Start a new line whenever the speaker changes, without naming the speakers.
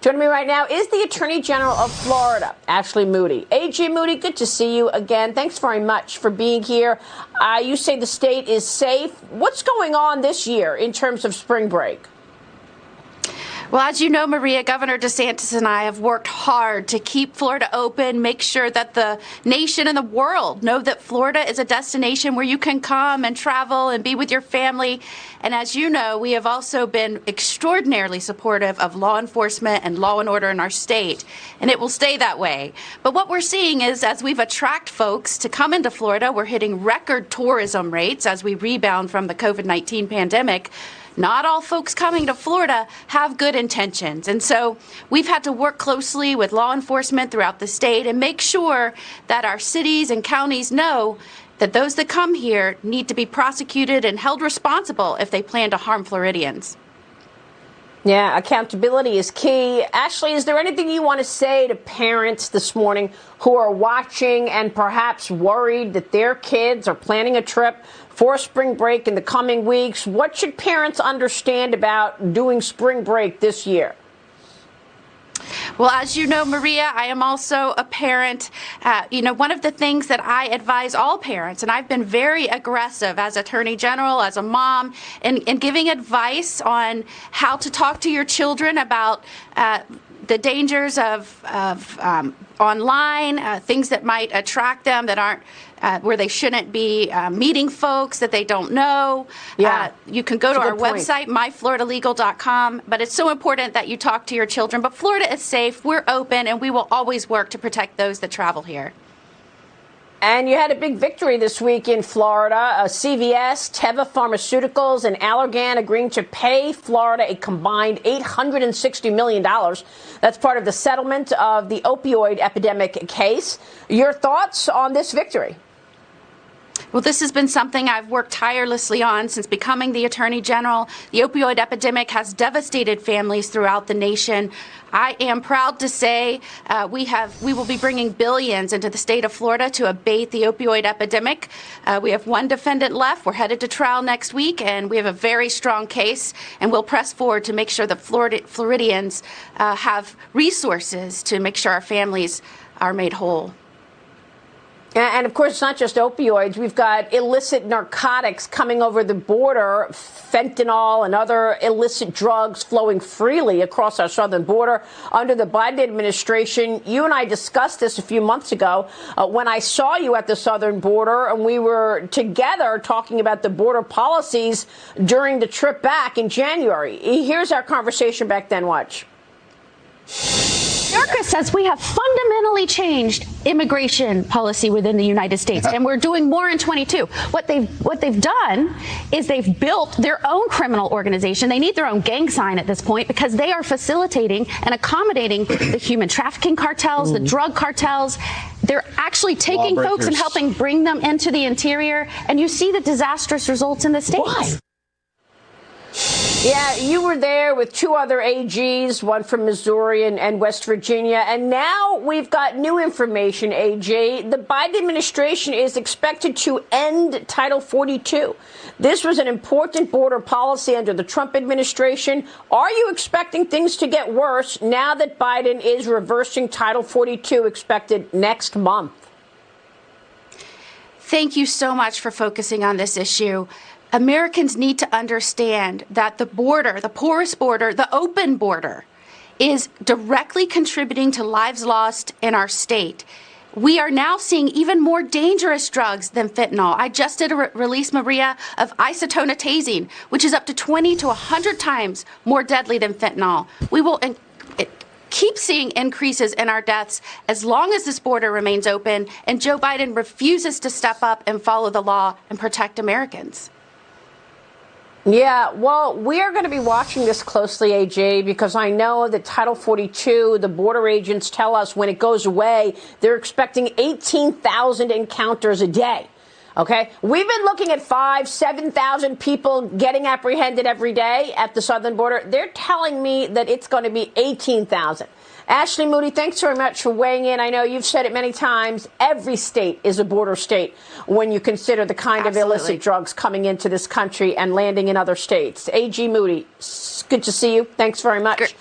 Joining me right now is the Attorney General of Florida, Ashley Moody. AG Moody, good to see you again. Thanks very much for being here. You say the state is safe. What's going on this year in terms of spring break?
Well, as you know, Maria, Governor DeSantis and I have worked hard to keep Florida open, make sure that the nation and the world know that Florida is a destination where you can come and travel and be with your family. And as you know, we have also been extraordinarily supportive of law enforcement and law and order in our state, and it will stay that way. But what we're seeing is as we've attracted folks to come into Florida, we're hitting record tourism rates as we rebound from the COVID-19 pandemic. Not all folks coming to Florida have good intentions. And so we've had to work closely with law enforcement throughout the state and make sure that our cities and counties know that those that come here need to be prosecuted and held responsible if they plan to harm Floridians.
Yeah, accountability is key. Ashley, is there anything you want to say to parents this morning who are watching and perhaps worried that their kids are planning a trip for spring break in the coming weeks? What should parents understand about doing spring break this year?
Well, as you know, Maria, I am also a parent. One of the things that I advise all parents, and I've been very aggressive as Attorney General, as a mom, in giving advice on how to talk to your children about the dangers of online, things that might attract them that aren't where they shouldn't be meeting folks that they don't know.
Yeah.
You can go to our website, myfloridalegal.com, but it's so important that you talk to your children. But Florida is safe, we're open, and we will always work to protect those that travel here.
And you had a big victory this week in Florida. CVS, Teva Pharmaceuticals, and Allergan agreeing to pay Florida a combined $860 million. That's part of the settlement of the opioid epidemic case. Your thoughts on this victory?
Well, this has been something I've worked tirelessly on since becoming the Attorney General. The opioid epidemic has devastated families throughout the nation. I am proud to say we will be bringing billions into the state of Florida to abate the opioid epidemic. We have one defendant left. We're headed to trial next week, and we have a very strong case, and we'll press forward to make sure that Floridians have resources to make sure our families are made whole.
And, of course, it's not just opioids. We've got illicit narcotics coming over the border, fentanyl and other illicit drugs flowing freely across our southern border under the Biden administration. You and I discussed this a few months ago when I saw you at the southern border, and we were together talking about the border policies during the trip back in January. Here's our conversation back then. Watch.
America says we have fundamentally changed immigration policy within the United States, and we're doing more in 22. What they've done is they've built their own criminal organization. They need their own gang sign at this point because they are facilitating and accommodating the human trafficking cartels, the drug cartels. They're actually taking folks and helping bring them into the interior, and you see the disastrous results in the states.
Why? Yeah, you were there with two other AGs, one from Missouri and West Virginia. And now we've got new information, AJ. The Biden administration is expected to end Title 42. This was an important border policy under the Trump administration. Are you expecting things to get worse now that Biden is reversing Title 42 expected next month?
Thank you so much for focusing on this issue. Americans need to understand that the border, the porous border, the open border, is directly contributing to lives lost in our state. We are now seeing even more dangerous drugs than fentanyl. I just did a release, Maria, of isotonitazine, which is up to 20 to 100 times more deadly than fentanyl. We will keep seeing increases in our deaths as long as this border remains open and Joe Biden refuses to step up and follow the law and protect Americans.
Yeah, well, we are going to be watching this closely, AJ, because I know that Title 42, the border agents tell us when it goes away, they're expecting 18,000 encounters a day. OK, we've been looking at 7,000 people getting apprehended every day at the southern border. They're telling me that it's going to be 18,000. Ashley Moody, thanks very much for weighing in. I know you've said it many times. Every state is a border state when you consider the kind of illicit drugs coming into this country and landing in other states. AG Moody, good to see you. Thanks very much.